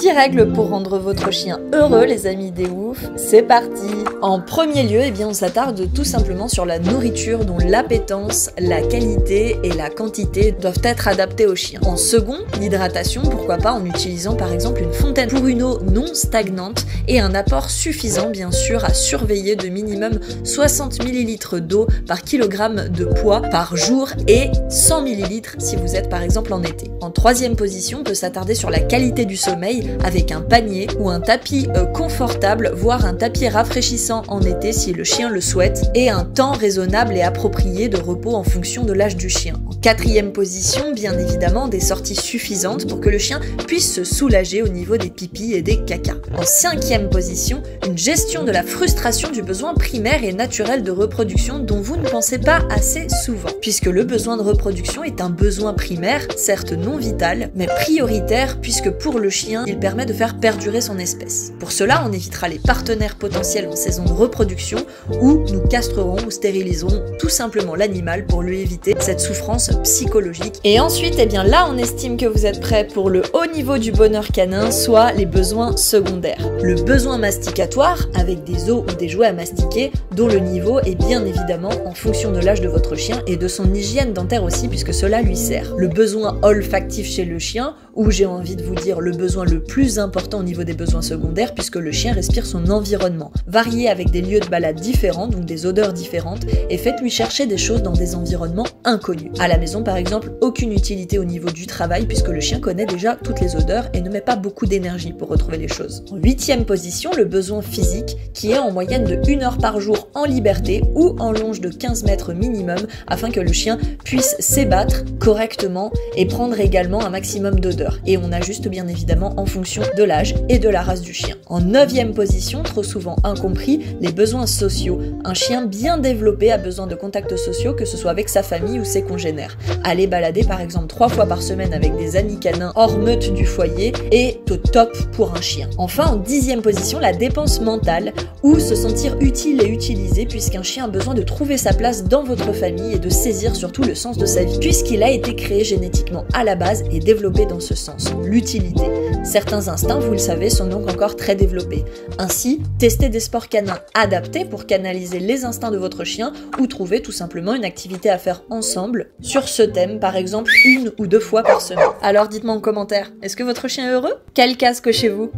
10 règles pour rendre votre chien heureux, les amis des oufs, c'est parti! En premier lieu, on s'attarde tout simplement sur la nourriture dont l'appétence, la qualité et la quantité doivent être adaptées au chien. En second, l'hydratation, pourquoi pas en utilisant par exemple une fontaine pour une eau non stagnante et un apport suffisant bien sûr à surveiller de minimum 60 ml d'eau par kilogramme de poids par jour et 100 ml si vous êtes par exemple en été. En troisième position, on peut s'attarder sur la qualité du sommeil avec un panier ou un tapis confortable, voire un tapis rafraîchissant en été si le chien le souhaite, et un temps raisonnable et approprié de repos en fonction de l'âge du chien. En quatrième position, bien évidemment, des sorties suffisantes pour que le chien puisse se soulager au niveau des pipis et des cacas. En cinquième position, une gestion de la frustration du besoin primaire et naturel de reproduction dont vous ne pensez pas assez souvent, puisque le besoin de reproduction est un besoin primaire, certes non vital, mais prioritaire puisque pour le chien, il permet de faire perdurer son espèce. Pour cela, on évitera les partenaires potentiels en saison de reproduction ou nous castrerons ou stériliserons tout simplement l'animal pour lui éviter cette souffrance psychologique. Et ensuite, là, on estime que vous êtes prêt pour le haut niveau du bonheur canin, soit les besoins secondaires. Le besoin masticatoire, avec des os ou des jouets à mastiquer, dont le niveau est bien évidemment en fonction de l'âge de votre chien et de son hygiène dentaire aussi, puisque cela lui sert. Le besoin olfactif chez le chien, ou j'ai envie de vous dire le besoin le plus important au niveau des besoins secondaires, puisque le chien respire son environnement. Variez avec des lieux de balade différents, donc des odeurs différentes, et faites-lui chercher des choses dans des environnements inconnus. À la maison par exemple, aucune utilité au niveau du travail, puisque le chien connaît déjà toutes les odeurs et ne met pas beaucoup d'énergie pour retrouver les choses. En huitième position, le besoin physique, qui est en moyenne de 1 heure par jour en liberté ou en longe de 15 mètres minimum, afin que le chien puisse s'ébattre correctement et prendre également un maximum d'odeur. Et on ajuste bien évidemment en fonction de l'âge et de la race du chien. En neuvième position, trop souvent incompris, les besoins sociaux. Un chien bien développé a besoin de contacts sociaux, que ce soit avec sa famille ou ses congénères. Aller balader par exemple 3 fois par semaine avec des amis canins hors meute du foyer est au top pour un chien. Enfin, en 10e position, la dépense mentale, ou se sentir utile et utilisé, puisqu'un chien a besoin de trouver sa place dans votre famille et de saisir surtout le sens de sa vie, puisqu'il a été créé génétiquement à la base et développé dans ce sens, l'utilité. Certains instincts, vous le savez, sont donc encore très développés. Ainsi, testez des sports canins adaptés pour canaliser les instincts de votre chien ou trouver tout simplement une activité à faire ensemble sur ce thème, par exemple 1 ou 2 fois par semaine. Alors dites-moi en commentaire, est-ce que votre chien est heureux? Quel casque chez vous?